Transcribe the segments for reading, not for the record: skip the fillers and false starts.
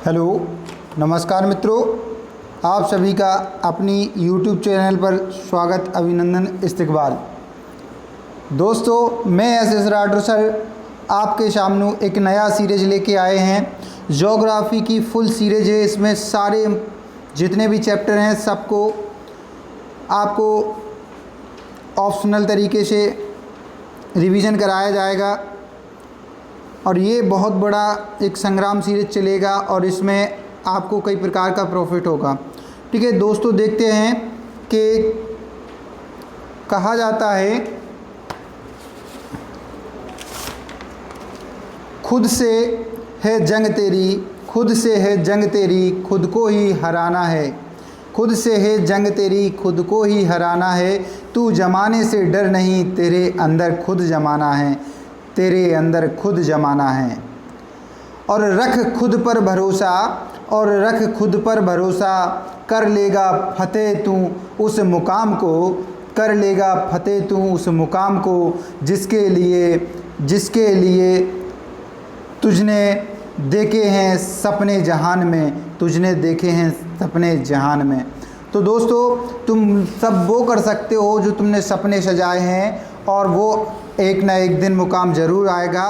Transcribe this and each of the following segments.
Hello, नमस्कार मित्रों, आप सभी का अपनी YouTube चैनल पर स्वागत, अभिनंदन, इस्तकबाल। दोस्तों, मैं एस राठौर सर आपके सामने एक नया सीरीज लेके आए हैं। ज्योग्राफी की फुल सीरीज है। इसमें सारे जितने भी चैप्टर हैं सबको आपको ऑप्शनल तरीके से रिवीजन कराया जाएगा और ये बहुत बड़ा एक संग्राम सीरीज चलेगा और इसमें आपको कई प्रकार का प्रॉफिट होगा। ठीक है दोस्तों, देखते हैं कि कहा जाता है खुद से है जंग तेरी, खुद से है जंग तेरी, खुद को ही हराना है। खुद से है जंग तेरी, खुद को ही हराना है। तू जमाने से डर नहीं, तेरे अंदर खुद जमाना है, तेरे अंदर खुद जमाना है। और रख खुद पर भरोसा, और रख खुद पर भरोसा, कर लेगा फतेह तू उस मुकाम को, कर लेगा फतेह तू उस मुकाम को जिसके लिए तुझने देखे हैं सपने जहान में, तुझने देखे हैं सपने जहान में। तो दोस्तों, तुम सब वो कर सकते हो जो तुमने सपने सजाए हैं और वो एक ना एक दिन मुकाम ज़रूर आएगा।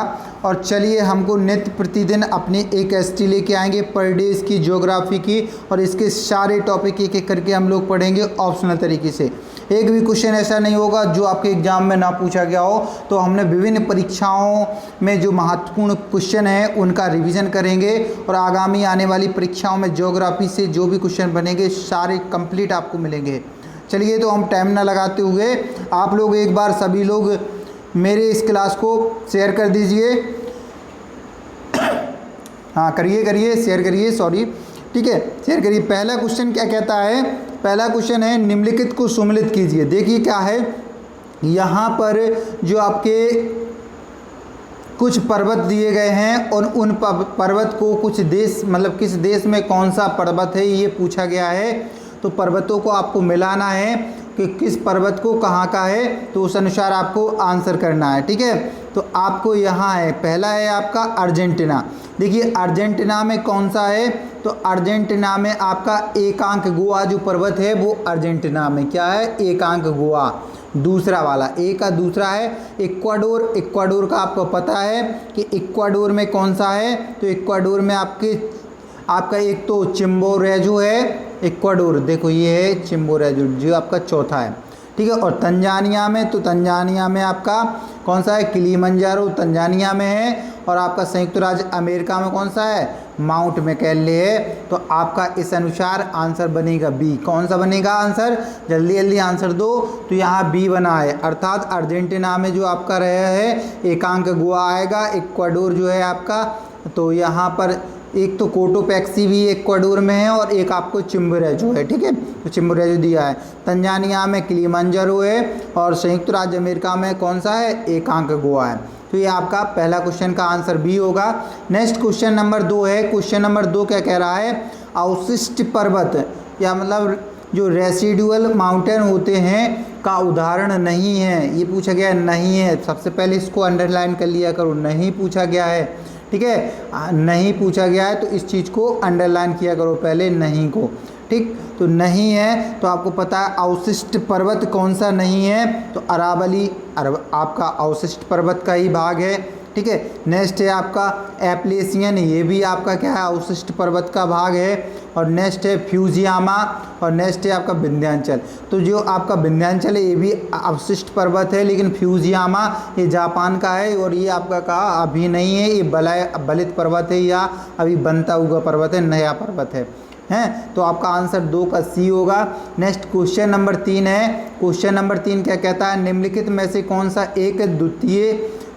और चलिए, हमको नित्य प्रतिदिन अपनी एक एसटी लेके आएंगे पर डे इसकी ज्योग्राफी की, और इसके सारे टॉपिक एक एक करके हम लोग पढ़ेंगे ऑप्शनल तरीके से। एक भी क्वेश्चन ऐसा नहीं होगा जो आपके एग्ज़ाम में ना पूछा गया हो। तो हमने विभिन्न परीक्षाओं में जो महत्वपूर्ण क्वेश्चन हैं उनका रिवीजन करेंगे और आगामी आने वाली परीक्षाओं में ज्योग्राफी से जो भी क्वेश्चन बनेंगे सारे कंप्लीट आपको मिलेंगे। चलिए, तो हम टाइम ना लगाते हुए आप लोग एक बार सभी लोग मेरे इस क्लास को शेयर कर दीजिए। हाँ, करिए शेयर करिए, सॉरी। ठीक है, शेयर करिए। पहला क्वेश्चन क्या कहता है? पहला क्वेश्चन है निम्नलिखित को सुमेलित कीजिए। देखिए क्या है, यहाँ पर जो आपके कुछ पर्वत दिए गए हैं और उन पर्वत को कुछ देश, मतलब किस देश में कौन सा पर्वत है ये पूछा गया है। तो पर्वतों को आपको मिलाना है कि किस पर्वत को कहाँ का है, तो उस अनुसार आपको आंसर करना है। ठीक है, तो आपको यहाँ है, पहला है आपका अर्जेंटीना। देखिए अर्जेंटीना में कौन सा है, तो अर्जेंटीना में आपका एकांक गोवा जो पर्वत है वो अर्जेंटीना में क्या है, एकांक गोवा। दूसरा वाला ए का दूसरा है इक्वाडोर। इक्वाडोर का आपको पता है कि इक्वाडोर में कौन सा है, तो इक्वाडोर में आपका एक तो चिम्बोरेजो है। इक्वाडोर देखो ये है चिम्बोरेजो जो आपका चौथा है। ठीक है, और तंजानिया में, तो तंजानिया में आपका कौन सा है, किलिमंजारो तंजानिया में है। और आपका संयुक्त राज्य अमेरिका में कौन सा है, माउंट मैकिन्ले है। तो आपका इस अनुसार आंसर बनेगा बी। कौन सा बनेगा आंसर, जल्दी जल्दी आंसर दो। तो यहाँ बी बना है, अर्थात अर्जेंटीना में जो आपका रहा है एकांक गोवा आएगा। इक्वाडोर जो है आपका, तो यहाँ पर एक तो कोटोपैक्सी भी इक्वाडोर में है और एक आपको चिम्बोरेजो है। ठीक है, तो चिम्बोरेजो दिया है। तंजानिया में किलिमंजारो है और संयुक्त राज्य अमेरिका में कौन सा है, एकांक गोवा है। तो ये आपका पहला क्वेश्चन का आंसर बी होगा। नेक्स्ट क्वेश्चन नंबर 2 है। क्वेश्चन नंबर 2 क्या कह रहा है, अवशिष्ट पर्वत या मतलब जो रेसिडुअल माउंटेन होते हैं का उदाहरण नहीं है, ये पूछा गया है। नहीं है, सबसे पहले इसको अंडरलाइन कर लिया करो, नहीं पूछा गया है। ठीक है, नहीं पूछा गया है तो इस चीज़ को अंडरलाइन किया करो पहले, नहीं को। ठीक, तो नहीं है तो आपको पता है अवशिष्ट पर्वत कौन सा नहीं है, तो अरावली आपका अवशिष्ट पर्वत का ही भाग है। ठीक है, नेक्स्ट है आपका एप्लेसियन, ये भी आपका क्या है, अवशिष्ट पर्वत का भाग है। और नेक्स्ट है फ्यूजियामा और नेक्स्ट है आपका विंध्याचल। तो जो आपका विंध्याचल है ये भी अवशिष्ट पर्वत है, लेकिन फ्यूजियामा ये जापान का है और ये आपका कहा अभी नहीं है, ये बलित पर्वत है या अभी बनता हुआ पर्वत है, नया पर्वत है। तो आपका आंसर 2 का सी होगा। नेक्स्ट क्वेश्चन नंबर 3 है। क्वेश्चन नंबर 3 क्या कहता है, निम्नलिखित में से कौन सा एक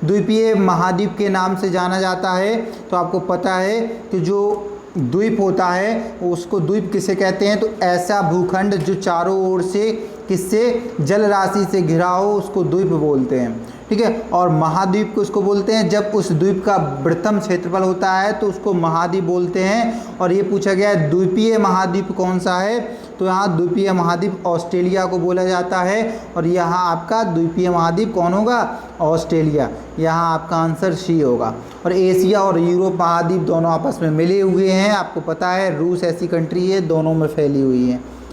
द्वीपीय महाद्वीप के नाम से जाना जाता है। तो आपको पता है कि जो द्वीप होता है उसको द्वीप किसे कहते हैं, तो ऐसा भूखंड जो चारों ओर से किससे, जल राशि से घिरा हो उसको द्वीप बोलते हैं। ठीक है। और महाद्वीप को उसको बोलते हैं जब उस द्वीप का वृहत्तम क्षेत्रफल होता है तो उसको महाद्वीप बोलते हैं। और ये पूछा गया है द्वीपीय महाद्वीप कौन सा है, तो यहाँ द्वीपीय महाद्वीप ऑस्ट्रेलिया को बोला जाता है। और यहाँ आपका द्वीपीय महाद्वीप कौन होगा, ऑस्ट्रेलिया। यहाँ आपका आंसर सी होगा। और एशिया और यूरोप महाद्वीप दोनों आपस में मिले हुए हैं, आपको पता है रूस ऐसी कंट्री है दोनों में फैली हुई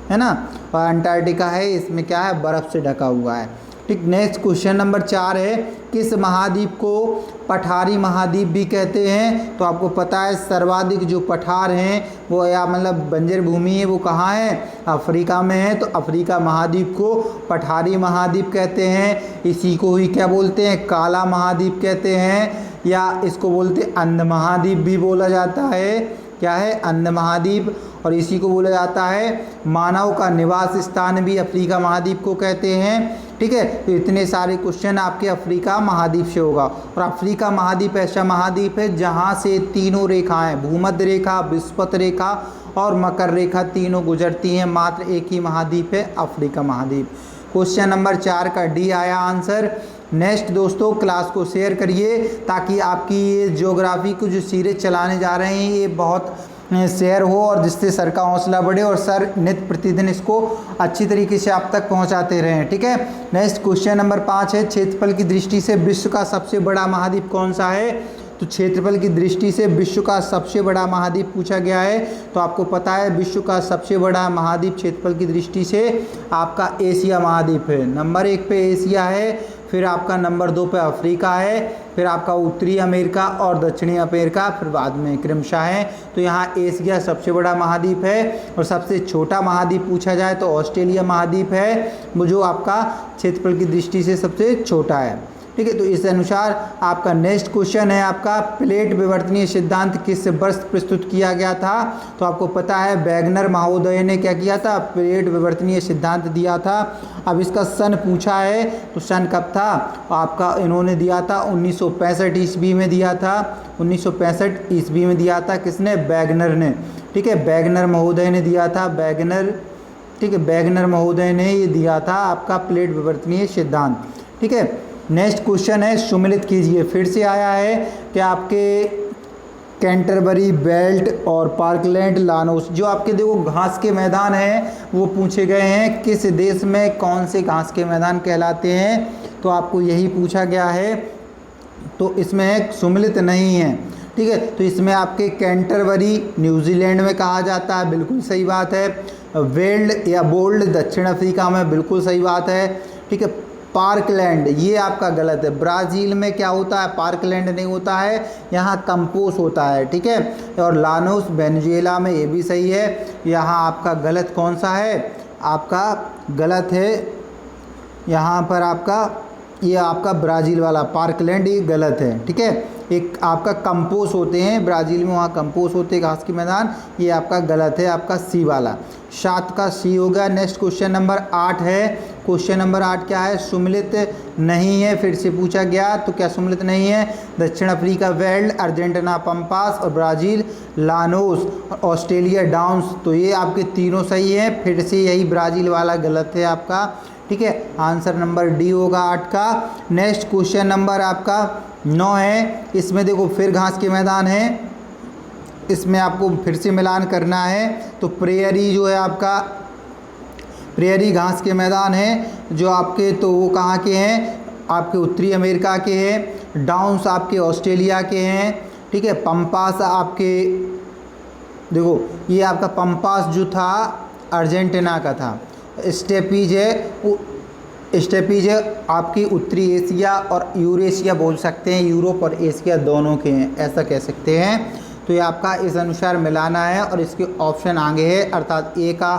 है ना। और अंटार्कटिका है, इसमें क्या है, बर्फ़ से ढका हुआ है। ठीक, नेक्स्ट क्वेश्चन नंबर 4 है किस महाद्वीप को पठारी महाद्वीप भी कहते हैं, तो आपको पता है सर्वाधिक जो पठार हैं वो या मतलब बंजर भूमि है वो कहाँ है, अफ्रीका में है। तो अफ्रीका महाद्वीप को पठारी महाद्वीप कहते हैं। इसी को ही क्या बोलते हैं, काला महाद्वीप कहते हैं, या इसको बोलते अंध महाद्वीप भी बोला जाता है। क्या है, अंध महाद्वीप। और इसी को बोला जाता है मानव का निवास स्थान भी अफ्रीका महाद्वीप को कहते हैं। ठीक है, तो इतने सारे क्वेश्चन आपके अफ्रीका महाद्वीप से होगा। और अफ्रीका महाद्वीप ऐसा महाद्वीप है जहाँ से तीनों रेखाएं, भूमध्य रेखा, विषुवत रेखा और मकर रेखा तीनों गुजरती हैं। मात्र एक ही महाद्वीप है अफ्रीका महाद्वीप। क्वेश्चन नंबर 4 का डी आया आंसर। नेक्स्ट दोस्तों क्लास को शेयर करिए ताकि आपकी ये ज्योग्राफी को जो सीरीज चलाने जा रहे हैं ये बहुत शेयर हो और जिससे सर का हौसला बढ़े और सर नित्य प्रतिदिन इसको अच्छी तरीके से आप तक पहुंचाते रहें। ठीक है, नेक्स्ट क्वेश्चन नंबर 5 है क्षेत्रफल की दृष्टि से विश्व का सबसे बड़ा महाद्वीप कौन सा है, तो क्षेत्रफल की दृष्टि से विश्व का सबसे बड़ा महाद्वीप पूछा गया है। तो आपको पता है विश्व का सबसे बड़ा महाद्वीप क्षेत्रफल की दृष्टि से आपका एशिया महाद्वीप है। नंबर 1 पे एशिया है, फिर आपका नंबर 2 पे अफ्रीका है, फिर आपका उत्तरी अमेरिका और दक्षिणी अमेरिका, फिर बाद में क्रमशः है। तो यहाँ एशिया सबसे बड़ा महाद्वीप है। और सबसे छोटा महाद्वीप पूछा जाए तो ऑस्ट्रेलिया महाद्वीप है, वो जो आपका क्षेत्रफल की दृष्टि से सबसे छोटा है। ठीक है, तो इस अनुसार आपका नेक्स्ट क्वेश्चन है आपका प्लेट विवर्तनीय सिद्धांत किस वर्ष प्रस्तुत किया गया था, तो आपको पता है वैगनर महोदय ने क्या किया था, प्लेट विवर्तनीय सिद्धांत दिया था। अब इसका सन पूछा है तो सन कब था, आपका इन्होंने दिया था 1965 ईस्वी में दिया था। 1965 ईस्वी में दिया था किसने, वैगनर ने। ठीक है, वैगनर महोदय ने दिया था, वैगनर। ठीक है, वैगनर महोदय ने ये दिया था आपका प्लेट विवर्तनीय सिद्धांत। ठीक है, नेक्स्ट क्वेश्चन है सुमिलित कीजिए। फिर से आया है कि आपके कैंटरबरी बेल्ट और पार्कलैंड लानोस जो आपके देखो घास के मैदान हैं वो पूछे गए हैं किस देश में कौन से घास के मैदान कहलाते हैं, तो आपको यही पूछा गया है। तो इसमें सुमिलित नहीं है। ठीक है, तो इसमें आपके कैंटरबरी न्यूजीलैंड में कहा जाता है, बिल्कुल सही बात है। वेल्ड या बोल्ड दक्षिण अफ्रीका में, बिल्कुल सही बात है। ठीक है, पार्कलैंड ये आपका गलत है। ब्राज़ील में क्या होता है, पार्कलैंड नहीं होता है, यहाँ कंपोस होता है। ठीक है, और लानोस वेनेजुएला में, ये भी सही है। यहाँ आपका गलत कौन सा है, आपका गलत है यहाँ पर आपका ये आपका ब्राज़ील वाला पार्कलैंड ये गलत है। ठीक है, एक आपका कंपोस होते हैं ब्राज़ील में, वहाँ कंपोस होते हैं घास के मैदान, ये आपका गलत है, आपका सी वाला। 7 का सी हो गया। नेक्स्ट क्वेश्चन नंबर 8 है। क्वेश्चन नंबर 8 क्या है, सुमिलित नहीं है। फिर से पूछा गया तो क्या सुमिलित नहीं है, दक्षिण अफ्रीका वेल्ड, अर्जेंटीना पंपास और ब्राज़ील लानोस, ऑस्ट्रेलिया डाउन्स। तो ये आपके तीनों सही हैं, फिर से यही ब्राज़ील वाला गलत है आपका। ठीक है, आंसर नंबर डी होगा 8 का। नेक्स्ट क्वेश्चन नंबर आपका 9 है। इसमें देखो फिर घास के मैदान है, इसमें आपको फिर से मिलान करना है। तो प्रेयरी जो है आपका, प्रेयरी घास के मैदान हैं जो आपके, तो वो कहाँ के हैं, आपके उत्तरी अमेरिका के हैं। डाउन्स आपके ऑस्ट्रेलिया के हैं। ठीक है, पंपास आपके, देखो ये आपका पंपास जो था अर्जेंटीना का था। स्टेपीज है, स्टेपीज आपकी उत्तरी एशिया और यूरेशिया बोल सकते हैं, यूरोप और एशिया दोनों के हैं, ऐसा कह सकते हैं। तो ये आपका इस अनुसार मिलाना है और इसके ऑप्शन आगे है, अर्थात ए का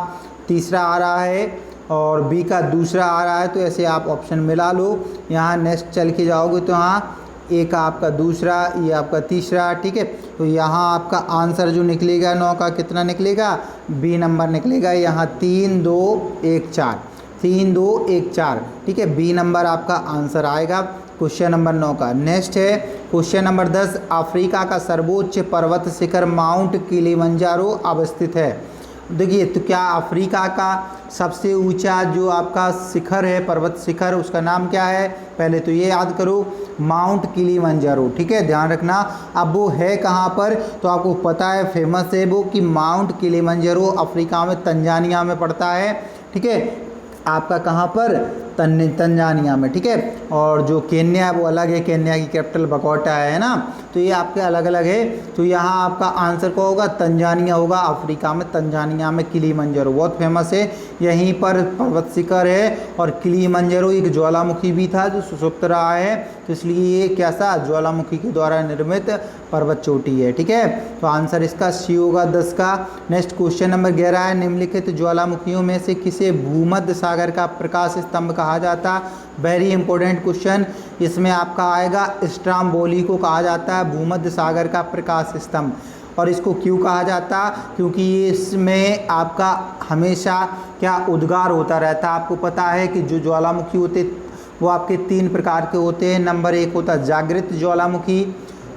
तीसरा आ रहा है और बी का दूसरा आ रहा है। तो ऐसे आप ऑप्शन मिला लो। यहाँ नेक्स्ट चल के जाओगे तो यहाँ ए का आपका दूसरा, ये आपका तीसरा। ठीक है, तो यहाँ आपका आंसर जो निकलेगा 9 का कितना निकलेगा, बी नंबर निकलेगा। यहाँ 3 2 1 4, 3 2 1 4। ठीक है, बी नंबर आपका आंसर आएगा क्वेश्चन नंबर 9 का। नेक्स्ट है क्वेश्चन नंबर 10। अफ्रीका का सर्वोच्च पर्वत शिखर माउंट किलिमंजारो अवस्थित है। देखिए तो क्या अफ्रीका का सबसे ऊंचा जो आपका शिखर है, पर्वत शिखर, उसका नाम क्या है? पहले तो ये याद करो, माउंट किलिमंजारो। ठीक है, ध्यान रखना। अब वो है कहाँ पर, तो आपको पता है, फेमस है वो कि माउंट किलिमंजारो अफ्रीका में तंजानिया में पड़ता है। ठीक है, आपका कहाँ पर, तंजानिया में। ठीक है, और जो केन्या है वो अलग है, केन्या की कैपिटल बकोटा है ना, तो ये आपके अलग अलग है। तो यहाँ आपका आंसर क्या होगा, तंजानिया होगा, अफ्रीका में तंजानिया में किलिमंजारो बहुत फेमस है, यहीं पर पर्वत शिखर है। और किलिमंजारो एक ज्वालामुखी भी था जो सुसुप्त रहा है, तो इसलिए ये कैसा, ज्वालामुखी के द्वारा निर्मित पर्वत चोटी है। ठीक है, तो आंसर इसका सी होगा 10 का। नेक्स्ट क्वेश्चन नंबर 11 है, निम्नलिखित ज्वालामुखियों में से किसे भूमध्य सागर का प्रकाश स्तंभ कहा जाता? वेरी इंपॉर्टेंट क्वेश्चन, इसमें आपका आएगा स्ट्राम्बोली को कहा जाता है भूमध्य सागर का प्रकाश स्तंभ। और इसको क्यों कहा जाता, क्योंकि इसमें आपका हमेशा क्या उद्गार होता रहता है। आपको पता है कि जो ज्वालामुखी होते वो आपके 3 प्रकार के होते हैं। नंबर 1 होता है जागृत ज्वालामुखी,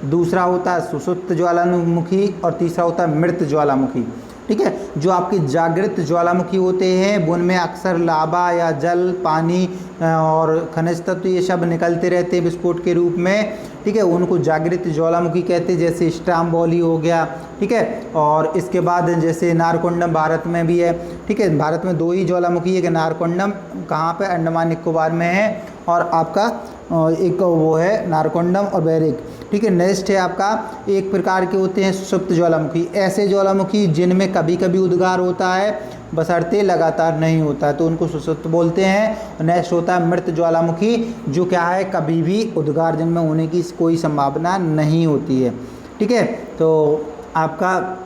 दूसरा होता है सुषुप्त ज्वालामुखी, और तीसरा होता है मृत ज्वालामुखी। ठीक है, जो आपके जागृत ज्वालामुखी होते हैं उनमें अक्सर लावा या जल, पानी और खनिज तत्व ये सब निकलते रहते हैं विस्फोट के रूप में। ठीक है, उनको जागृत ज्वालामुखी कहते हैं, जैसे स्ट्राम्बोली हो गया। ठीक है, और इसके बाद जैसे नारकोंडम भारत में भी है। ठीक है, भारत में 2 ही ज्वालामुखी है कि नारकोंडम कहाँ पे, अंडमान निकोबार में है, और आपका एक वो है नारकोंडम और बैरिक। ठीक है, नेक्स्ट है आपका एक प्रकार के होते हैं सुषुप्त ज्वालामुखी, ऐसे ज्वालामुखी जिनमें कभी कभी उद्गार होता है बशर्ते लगातार नहीं होता है, तो उनको सुषुप्त बोलते हैं। नेक्स्ट होता है मृत ज्वालामुखी, जो क्या है, कभी भी उद्गार जिनमें होने की कोई संभावना नहीं होती है। ठीक है, तो आपका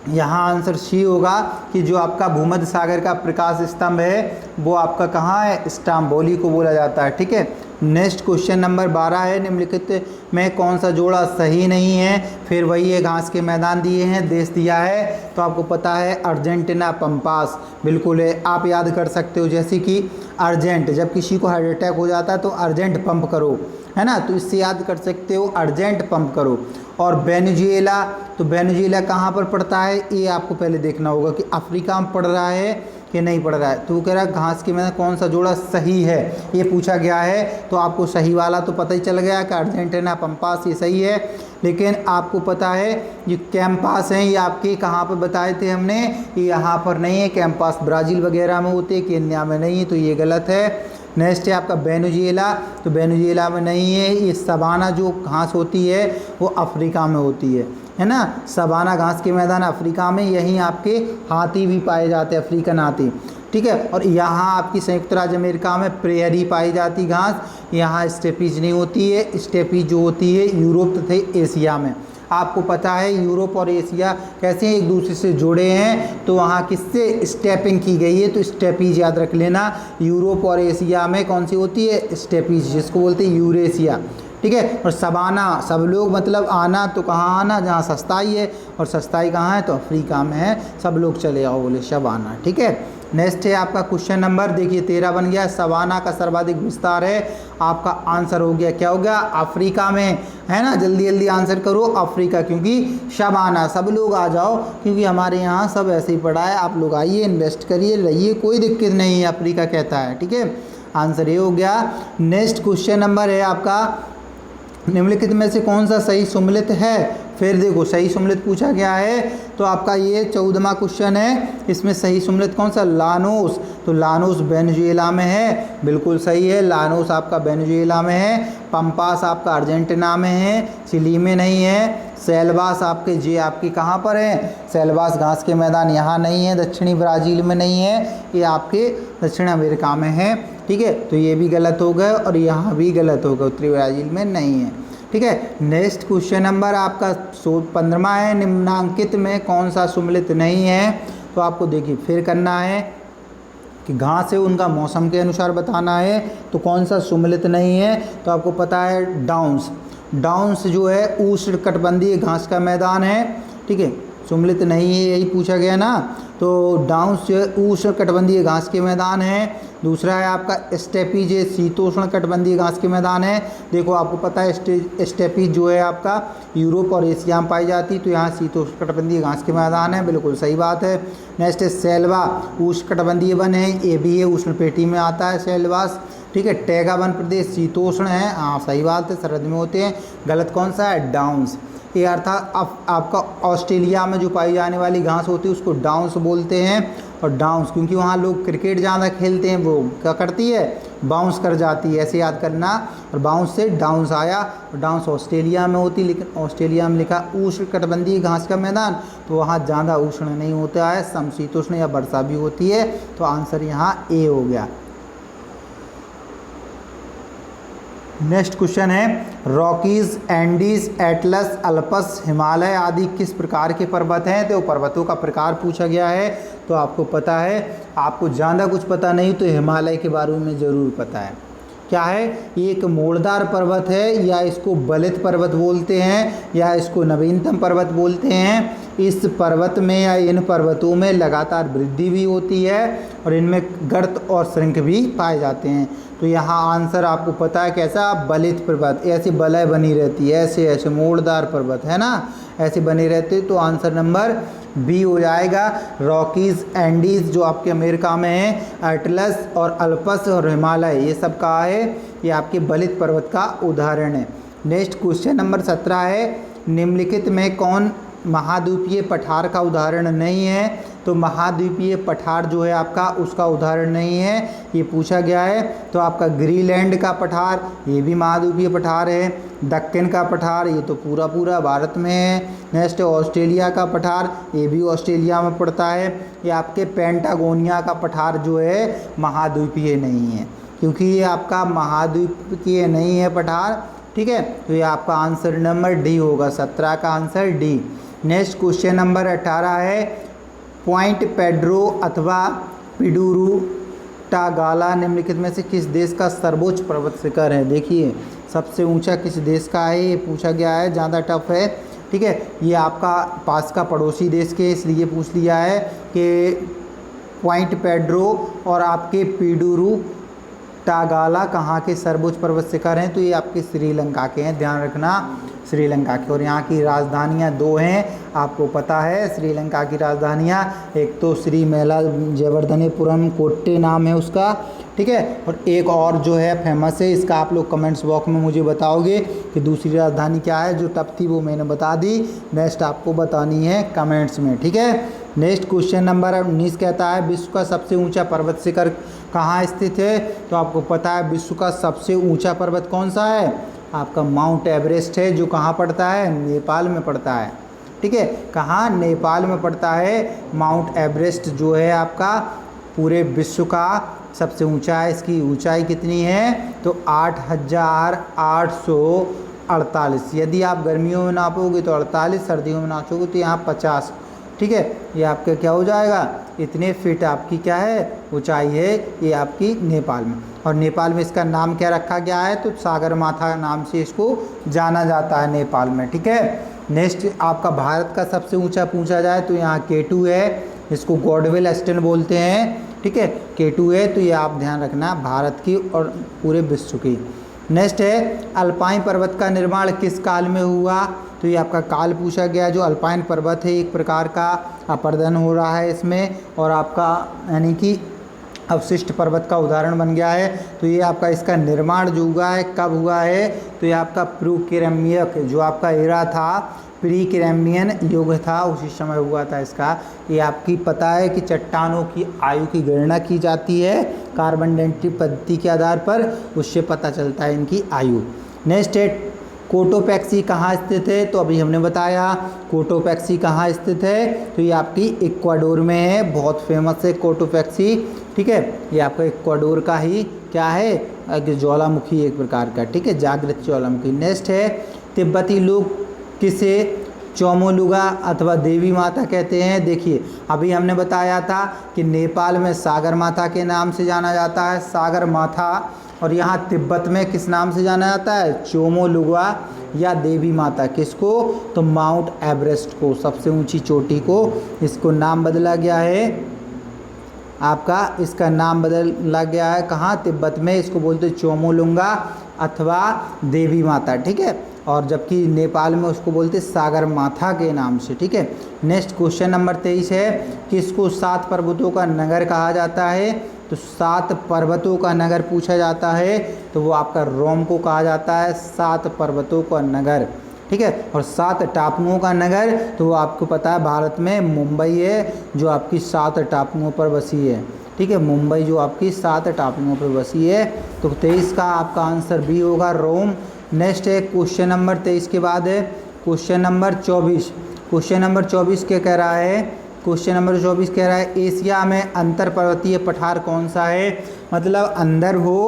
यहाँ आंसर सी होगा कि जो आपका भूमध्य सागर का प्रकाश स्तंभ है वो आपका कहाँ है, स्ट्राम्बोली को बोला जाता है। ठीक है, नेक्स्ट क्वेश्चन नंबर 12 है, निम्नलिखित में कौन सा जोड़ा सही नहीं है? फिर वही है, घास के मैदान दिए हैं, देश दिया है, तो आपको पता है अर्जेंटीना पंपास, बिल्कुल है, आप याद कर सकते हो। जैसे कि अर्जेंट, जब किसी को हार्ट अटैक हो जाता है तो अर्जेंट पंप करो, है ना, तो इससे याद कर सकते हो अर्जेंट पंप करो। और वेनेजुएला, तो वेनेजुएला कहाँ पर पड़ता है, ये आपको पहले देखना होगा कि अफ्रीका में पड़ रहा है कि नहीं पड़ रहा है। तो वो कह रहा है घास के मैदान कौन सा जोड़ा सही है, ये पूछा गया है, तो आपको सही वाला तो पता ही चल गया कि अर्जेंटीना पंपास ये सही है। लेकिन आपको पता है ये कैंपास हैं, ये आपके कहाँ पर बताए थे हमने, ये यहाँ पर नहीं है, कैंपास ब्राज़ील वगैरह में होते हैं, केन्या में नहीं है, तो ये गलत है। नेक्स्ट है आपका वेनेजुएला, तो वेनेजुएला में नहीं है। ये सवाना जो घास होती है वो अफ्रीका में होती है ना, सवाना घास के मैदान अफ्रीका में, यहीं आपके हाथी भी पाए जाते हैं, अफ्रीकन हाथी। ठीक है, और यहाँ आपकी संयुक्त राज्य अमेरिका में प्रेयरी पाई जाती घास, यहाँ स्टेपीज नहीं होती है, स्टेपीज जो होती है यूरोप तथा एशिया में। आपको पता है यूरोप और एशिया कैसे एक दूसरे से जुड़े हैं, तो वहाँ किससे स्टेपिंग की गई है, तो स्टेपीज याद रख लेना। यूरोप और एशिया में कौन सी होती है, स्टेपीज, जिसको बोलते हैं यूरेशिया। ठीक है, और सवाना, सब लोग मतलब आना, तो कहाँ आना, जहाँ सस्ताई है, और सस्ताई कहाँ है, तो अफ्रीका में है, सब लोग चले आओ बोले सवाना। ठीक है, नेक्स्ट है आपका क्वेश्चन नंबर, देखिए 13 बन गया, सवाना का सर्वाधिक विस्तार है, आपका आंसर हो गया, क्या हो गया, अफ्रीका में, है ना। जल्दी जल्दी आंसर करो, अफ्रीका, क्योंकि सवाना, सब लोग आ जाओ, क्योंकि हमारे यहाँ सब ऐसे ही पढ़ा है, आप लोग आइए, इन्वेस्ट करिए, रहिए, कोई दिक्कत नहीं है, अफ्रीका कहता है। ठीक है, आंसर ये हो गया। नेक्स्ट क्वेश्चन नंबर है आपका, निम्नलिखित में से कौन सा सही सम्मिलित है? फिर देखो सही सम्मिलित पूछा गया है, तो आपका ये 14वां क्वेश्चन है, इसमें सही सम्मिलित कौन सा, लानोस, तो लानोस वेनेजुएला में है, बिल्कुल सही है, लानोस आपका वेनेजुएला में है। पंपास आपका अर्जेंटीना में है, चिली में नहीं है। सेल्वास आपके जे आपकी कहाँ पर है, सेल्वास घास के मैदान यहाँ नहीं है, दक्षिणी ब्राज़ील में नहीं है, ये आपके दक्षिण अमेरिका में है। ठीक है, तो ये भी गलत हो गए, और यहाँ भी गलत हो गए, उत्तरी ब्राज़ील में नहीं है। ठीक है, नेक्स्ट क्वेश्चन नंबर आपका 15वां है, निम्नांकित में कौन सा सम्मिलित नहीं है? तो आपको देखिए फिर करना है कि घास है उनका मौसम के अनुसार बताना है, तो कौन सा सम्मिलित नहीं है, तो आपको पता है डाउन्स, डाउन्स जो है उष्णकटिबंधीय घास का मैदान है। ठीक है, सुमलित नहीं है, यही पूछा गया ना। तो डाउन्स उष्ण कटिबंधीय घास के मैदान है। दूसरा है आपका स्टेपीज, शीतोष्ण कटिबंधीय घास के मैदान है। देखो आपको पता है स्टेपीज जो है आपका यूरोप और एशिया में पाई जाती, तो यहाँ शीतोष्ण कटिबंधीय घास के मैदान है, बिल्कुल सही बात है। नेक्स्ट है सैलवा, उष्ण कटिबंधीय वन है, ये भी है उष्ण पेटी में आता है सैलवास, ठीक है। टैगा वन प्रदेश शीतोष्ण है, हाँ सही बात है, सरहद में होते हैं। गलत कौन सा है, डाउन्स। ये अर्थात आपका ऑस्ट्रेलिया में जो पाई जाने वाली घास होती है उसको डाउन्स बोलते हैं। और डाउन्स क्योंकि वहाँ लोग क्रिकेट ज़्यादा खेलते हैं, वो क्या करती है, बाउंस कर जाती है, ऐसे याद करना। और बाउंस से डाउन्स आया, और डाउन्स ऑस्ट्रेलिया में होती, लेकिन ऑस्ट्रेलिया में लिखा उष्ण कटिबंधीय घास का मैदान, तो वहाँ ज़्यादा उष्ण नहीं होता है, समशीतोष्ण या वर्षा भी होती है। तो आंसर यहाँ ए हो गया। नेक्स्ट क्वेश्चन है, Rockies, Andes, Atlas, Alps, Himalaya आदि किस प्रकार के पर्वत हैं। तो पर्वतों का प्रकार पूछा गया है। तो आपको पता है, आपको ज़्यादा कुछ पता नहीं तो हिमालय के बारे में ज़रूर पता है। क्या है, ये एक मोड़दार पर्वत है, या इसको बलित पर्वत बोलते हैं, या इसको नवीनतम पर्वत बोलते हैं। इस पर्वत में या इन पर्वतों में लगातार वृद्धि भी होती है, और इनमें गर्त और श्रृंख भी पाए जाते हैं। तो यहाँ आंसर आपको पता है कैसा, बलित पर्वत, ऐसी बलय बनी रहती है, ऐसे ऐसे मोड़दार पर्वत है ना, ऐसे बने रहते। तो आंसर नंबर बी हो जाएगा। रॉकीज, एंडीज जो आपके अमेरिका में है, एटलस और अल्पस और हिमालय, ये सब कहाँ है, ये आपके बलित पर्वत का उदाहरण है। नेक्स्ट क्वेश्चन नंबर 17 है, निम्नलिखित में कौन महाद्वीपीय पठार का उदाहरण नहीं है। तो महाद्वीपीय पठार जो है आपका, उसका उदाहरण नहीं है, ये पूछा गया है। तो आपका ग्रीनलैंड का पठार, ये भी महाद्वीपीय पठार है। दक्कन का पठार, ये तो पूरा पूरा भारत में है। नेक्स्ट ऑस्ट्रेलिया का पठार, ये भी ऑस्ट्रेलिया में पड़ता है। ये आपके पेंटागोनिया का पठार जो है महाद्वीपीय नहीं है, क्योंकि ये आपका महाद्वीपीय नहीं है पठार, ठीक है। तो ये आपका आंसर नंबर डी होगा, 17 का answer D. Next question number 18 है, पॉइंट पेड्रो अथवा पिडुरू टागाला निम्नलिखित में से किस देश का सर्वोच्च पर्वत शिखर है। देखिए सबसे ऊंचा किस देश का है, ये पूछा गया है, ज़्यादा टफ है, ठीक है। ये आपका पास का पड़ोसी देश के, इसलिए पूछ लिया है कि पॉइंट पेड्रो और आपके पिडुरू टागाला कहाँ के सर्वोच्च पर्वत शिखर हैं। तो ये आपके श्रीलंका के हैं, ध्यान रखना, श्रीलंका के। और यहाँ की राजधानियाँ दो हैं, आपको पता है श्रीलंका की राजधानियाँ, एक तो श्री मेला जयवर्धनेपुरम कोट्टे नाम है उसका, ठीक है। और एक और जो है फेमस है, इसका आप लोग कमेंट्स बॉक्स में मुझे बताओगे कि दूसरी राजधानी क्या है। जो टफ थी वो मैंने बता दी, नेक्स्ट आपको बतानी है कमेंट्स में, ठीक है। नेक्स्ट क्वेश्चन नंबर 19 कहता है, विश्व का सबसे ऊंचा पर्वत शिखर कहाँ स्थित है। तो आपको पता है विश्व का सबसे ऊंचा पर्वत कौन सा है, आपका माउंट एवरेस्ट है, जो कहाँ पड़ता है, नेपाल में पड़ता है, ठीक है। कहाँ, नेपाल में पड़ता है। माउंट एवरेस्ट जो है आपका पूरे विश्व का सबसे ऊंचा है। इसकी ऊंचाई कितनी है, तो 8,848। यदि आप गर्मियों में नापोगे तो 48, सर्दियों में नापोगे तो यहाँ 50, ठीक है। ये आपका क्या हो जाएगा, इतने फीट आपकी क्या है ऊंचाई है, ये आपकी नेपाल में। और नेपाल में इसका नाम क्या रखा गया है, तो सागरमाथा नाम से इसको जाना जाता है नेपाल में, ठीक है। नेक्स्ट आपका भारत का सबसे ऊंचा पूछा जाए तो यहाँ K2 है, इसको गॉडवेल एस्टन बोलते हैं, ठीक है। K2 है, तो ये आप ध्यान रखना, भारत की और पूरे विश्व की। नेक्स्ट है, अल्पाइन पर्वत का निर्माण किस काल में हुआ। तो ये आपका काल पूछा गया। जो अल्पाइन पर्वत है एक प्रकार का अपर्दन हो रहा है इसमें, और आपका यानी कि अवशिष्ट पर्वत का उदाहरण बन गया है। तो ये आपका इसका निर्माण जो हुआ है कब हुआ है, तो ये आपका प्रीकैम्ब्रियन जो आपका एरा था, प्रीकैम्ब्रियन युग था, उसी समय हुआ था इसका। ये आपकी पता है कि चट्टानों की आयु की गणना की जाती है कार्बन डेटिंग पद्धति के आधार पर, उससे पता चलता है इनकी आयु। नेक्स्ट है, कोटोपैक्सी कहाँ स्थित है। तो अभी हमने बताया कोटोपैक्सी कहाँ स्थित है, तो ये आपकी इक्वाडोर में है, बहुत फेमस है कोटोपैक्सी, ठीक है। ये आपका इक्वाडोर का ही क्या है, ज्वालामुखी एक प्रकार का, ठीक है, जागृत ज्वालामुखी। नेक्स्ट है, तिब्बती लोग किसे चोमोलुंगा अथवा देवी माता कहते हैं। देखिए अभी हमने बताया था कि नेपाल में सागर माता के नाम से जाना जाता है, सागर माता, और यहाँ तिब्बत में किस नाम से जाना जाता है, चोमोलुंगा या देवी माता, किसको? तो माउंट एवरेस्ट को, सबसे ऊंची चोटी को, इसको नाम बदला गया है आपका, इसका नाम बदला गया है कहाँ? तिब्बत में। इसको बोलते हैं चोमोलुंगा अथवा देवी माता, ठीक है। और जबकि नेपाल में उसको बोलते हैं सागर माथा के नाम से, ठीक है। नेक्स्ट क्वेश्चन नंबर 23 है, किसको 7 पर्वतों का नगर कहा जाता है? तो 7 पर्वतों का नगर पूछा जाता है तो वो आपका रोम को कहा जाता है 7 पर्वतों का नगर, ठीक है। और 7 टापुओं का नगर तो वो आपको पता है भारत में मुंबई है, जो आपकी 7 टापुओं पर बसी है, ठीक है। मुंबई जो आपकी 7 टापुओं पर बसी है। तो 23 का आपका आंसर बी होगा, रोम। नेक्स्ट है क्वेश्चन नंबर 23 के बाद है क्वेश्चन नंबर 24। क्वेश्चन नंबर 24 क्या कह रहा है? क्वेश्चन नंबर 24 कह रहा है एशिया में अंतर पर्वतीय पठार कौन सा है? मतलब अंदर हो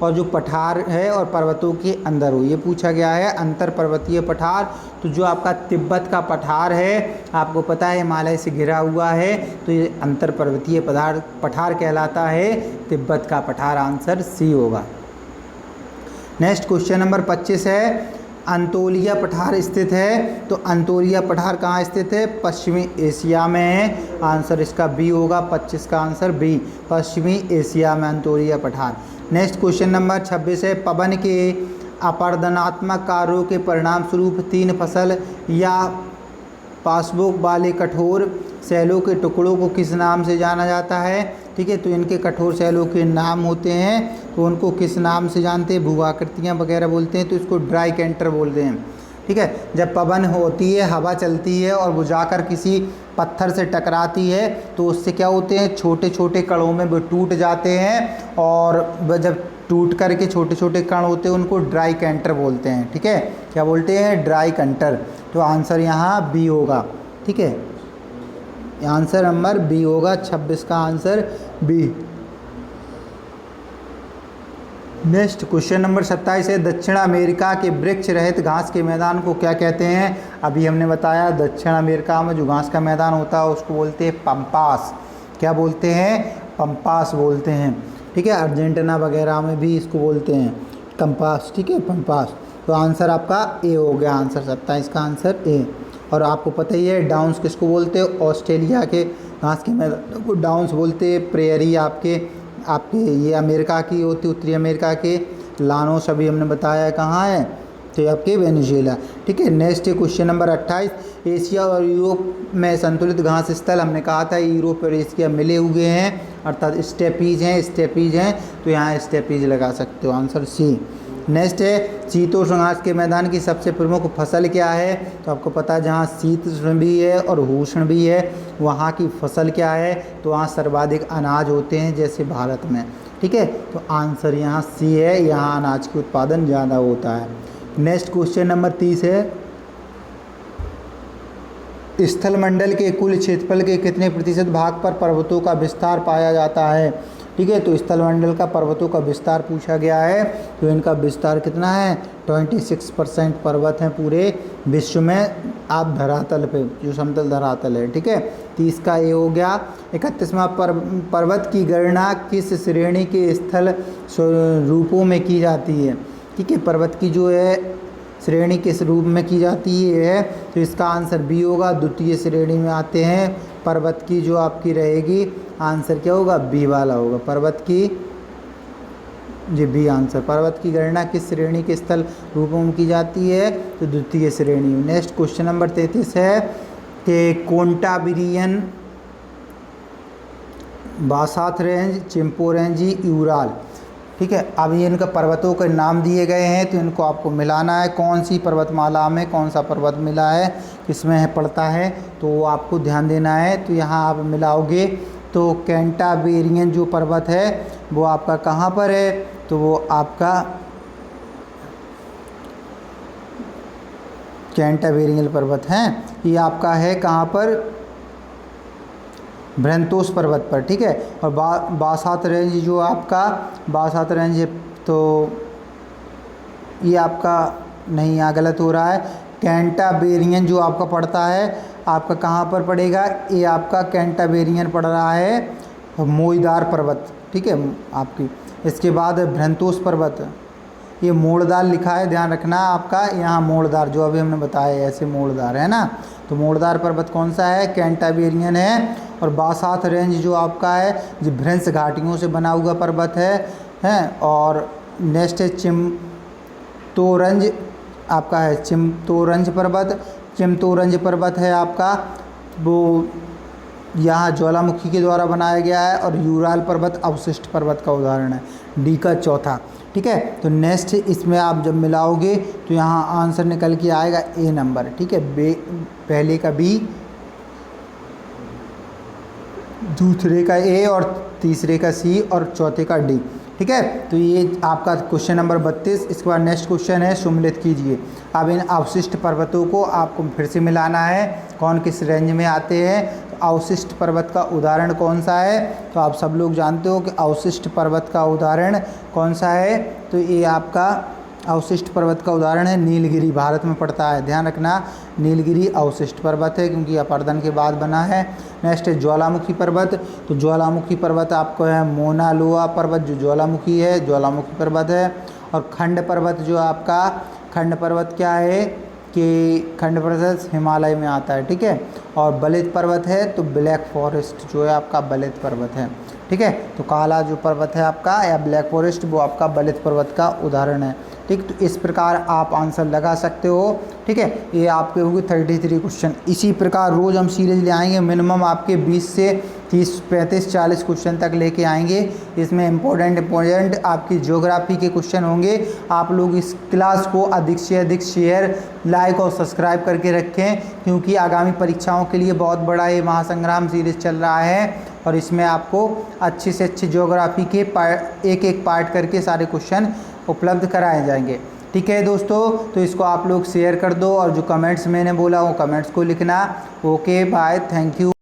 और जो पठार है और पर्वतों के अंदर हो, ये पूछा गया है। अंतर पर्वतीय पठार तो जो आपका तिब्बत का पठार है, आपको पता है हिमालय से घिरा हुआ है, तो ये अंतर पर्वतीय पठार कहलाता है, तिब्बत का पठार, आंसर सी होगा। नेक्स्ट क्वेश्चन नंबर 25 है, अंतोलिया पठार स्थित है। तो अंतोलिया पठार कहाँ स्थित है? पश्चिमी एशिया में है, आंसर इसका बी होगा। 25 का आंसर बी, पश्चिमी एशिया में अंतोलिया पठार। नेक्स्ट क्वेश्चन नंबर 26 है, पवन के अपरदनात्मक कार्यों के परिणाम स्वरूप 3 फसल या पासबुक वाले कठोर शैलों के टुकड़ों को किस नाम से जाना जाता है? ठीक है, तो इनके कठोर शैलों के नाम होते हैं, तो उनको किस नाम से जानते हैं? भूआकृतियाँ वगैरह बोलते हैं, तो इसको ड्राई कैंटर बोलते हैं, ठीक है। जब पवन होती है, हवा चलती है और वो जाकर किसी पत्थर से टकराती है तो उससे क्या होते हैं? छोटे छोटे कणों में वो टूट जाते हैं, और वह जब टूट कर के छोटे छोटे कण होते हैं उनको ड्राई कैंटर बोलते हैं, ठीक है। क्या बोलते हैं? Dry canter. तो आंसर यहाँ बी होगा, ठीक है, आंसर नंबर बी होगा। 26 का answer B. Next question number 27 है, दक्षिण अमेरिका के वृक्ष रहित घास के मैदान को क्या कहते हैं? अभी हमने बताया दक्षिण अमेरिका में जो घास का मैदान होता है उसको बोलते हैं पंपास। क्या बोलते हैं? पंपास बोलते हैं, ठीक है। अर्जेंटीना वगैरह में भी इसको बोलते हैं कंपास, ठीक है, पंपास। तो आंसर आपका ए हो गया, आंसर 27 का आंसर ए। और आपको पता ही है डाउन्स किसको बोलते हैं? ऑस्ट्रेलिया के घास के मैदान को डाउन्स बोलते हैं। प्रेयरी आपके ये अमेरिका की होती, उत्तरी अमेरिका के। लानोस अभी हमने बताया कहाँ है, तो ये आपके वेनेजुएला, ठीक है। नेक्स्ट क्वेश्चन नंबर 28, एशिया और यूरोप में संतुलित घास स्थल, हमने कहा था यूरोप और एशिया मिले हुए हैं, अर्थात स्टेपीज हैं, तो यहाँ स्टेपीज लगा सकते हो, आंसर सी। नेक्स्ट है, शीतोष्ण घास के मैदान की सबसे प्रमुख फसल क्या है? तो आपको पता है जहाँ शीतोष्ण भी है और उष्ण भी है, वहाँ की फसल क्या है? तो वहाँ सर्वाधिक अनाज होते हैं, जैसे भारत में, ठीक है। तो आंसर यहाँ सी है, यहाँ अनाज की उत्पादन ज़्यादा होता है। नेक्स्ट क्वेश्चन नंबर 30 है, स्थल मंडल के कुल क्षेत्रफल के कितने प्रतिशत भाग पर पर्वतों का विस्तार पाया जाता है? ठीक है, तो स्थल मंडल का पर्वतों का विस्तार पूछा गया है, तो इनका विस्तार कितना है? 26% पर्वत हैं पूरे विश्व में, आप धरातल पे, जो समतल धरातल है, ठीक है। 30 का ये हो गया। 31वां पर्वत की गणना किस श्रेणी के स्थल रूपों में की जाती है? ठीक है, पर्वत की जो है श्रेणी किस रूप में की जाती है? तो इसका आंसर बी होगा, द्वितीय श्रेणी में आते हैं पर्वत की जो आपकी रहेगी, आंसर क्या होगा? बी वाला होगा, पर्वत की, जी बी आंसर। पर्वत की गणना किस श्रेणी के स्थल रूपों में की जाती है? तो द्वितीय श्रेणी में। नेक्स्ट क्वेश्चन नंबर 33 है कि कोंटाबिरियन, बासाथ रेंज, चिंपोरेंजी, यूराल, ठीक है। अब ये इनका पर्वतों के नाम दिए गए हैं, तो इनको आपको मिलाना है, कौन सी पर्वतमाला में कौन सा पर्वत मिला है, किसमें है पड़ता है, तो वो आपको ध्यान देना है। तो यहाँ आप मिलाओगे तो कैंटाबेरियन जो पर्वत है वो आपका कहाँ पर है? तो वो आपका कैंटाबेरियन पर्वत है, ये आपका है कहाँ पर? ब्रंतोस पर्वत पर, ठीक है। और बासात रेंज जो आपका बासात रेंज है, तो ये आपका नहीं, यहाँ गलत हो रहा है। कैंटाबेरियन जो आपका पड़ता है, आपका कहाँ पर पड़ेगा? ये आपका कैंटाबेरियन पड़ रहा है मोईदार पर्वत, ठीक है आपकी। इसके बाद ब्रंतोस पर्वत, ये मोड़दार लिखा है, ध्यान रखना आपका, यहाँ मोड़दार जो अभी हमने बताया ऐसे मोड़दार है ना। तो मोड़दार पर्वत कौन सा है, कैंटाबेरियन है। और बासात रेंज जो आपका है जो भ्रंश घाटियों से बना हुआ पर्वत है। और नेक्स्ट है चिमतोरंज आपका है, चिमतोरंज पर्वत। चिमतोरंज पर्वत है आपका वो यहाँ ज्वालामुखी के द्वारा बनाया गया है। और यूराल पर्वत अवशिष्ट पर्वत का उदाहरण है, डी का चौथा। ठीक है, तो नेक्स्ट इसमें आप जब मिलाओगे तो यहाँ आंसर निकल के आएगा ए नंबर। ठीक है, पहले का बी, दूसरे का ए और तीसरे का सी और चौथे का डी। ठीक है, तो ये आपका क्वेश्चन नंबर 32। इसके बाद नेक्स्ट क्वेश्चन है सम्मिलित कीजिए। अब इन अवशिष्ट पर्वतों को आपको फिर से मिलाना है, कौन किस रेंज में आते हैं। तो अवशिष्ट पर्वत का उदाहरण कौन सा है, तो आप सब लोग जानते हो कि अवशिष्ट पर्वत का उदाहरण कौन सा है। तो ये आपका अवशिष्ट पर्वत का उदाहरण है नीलगिरी, भारत में पड़ता है, ध्यान रखना। नीलगिरी अवशिष्ट पर्वत है क्योंकि अपरदन के बाद बना है। नेक्स्ट है ज्वालामुखी पर्वत। तो ज्वालामुखी पर्वत आपको है मोना लोआ पर्वत जो ज्वालामुखी है, ज्वालामुखी पर्वत है। और खंड पर्वत जो आपका, खंड पर्वत क्या है कि खंड पर्वत हिमालय में आता है। ठीक है, और बलित पर्वत है तो ब्लैक फॉरेस्ट जो है आपका बलित पर्वत है। ठीक है, तो काला जो पर्वत है आपका या ब्लैक फॉरेस्ट वो आपका बलित पर्वत का उदाहरण है। ठीक, तो इस प्रकार आप आंसर लगा सकते हो। ठीक है, ये आपके होंगे 33 क्वेश्चन। इसी प्रकार रोज़ हम सीरीज ले आएंगे, मिनिमम आपके 20 से 30, 35, 40 क्वेश्चन तक लेके आएंगे। इसमें इम्पोर्टेंट आपकी ज्योग्राफी के क्वेश्चन होंगे। आप लोग इस क्लास को अधिक से अधिक शेयर, लाइक और सब्सक्राइब करके रखें क्योंकि आगामी परीक्षाओं के लिए बहुत बड़ा ये महासंग्राम सीरीज चल रहा है। और इसमें आपको अच्छी से अच्छी ज्योग्राफी के एक एक पार्ट करके सारे क्वेश्चन उपलब्ध कराए जाएंगे। ठीक है दोस्तों, तो इसको आप लोग शेयर कर दो और जो कमेंट्स मैंने बोला वो कमेंट्स को लिखना। Okay bye, thank you.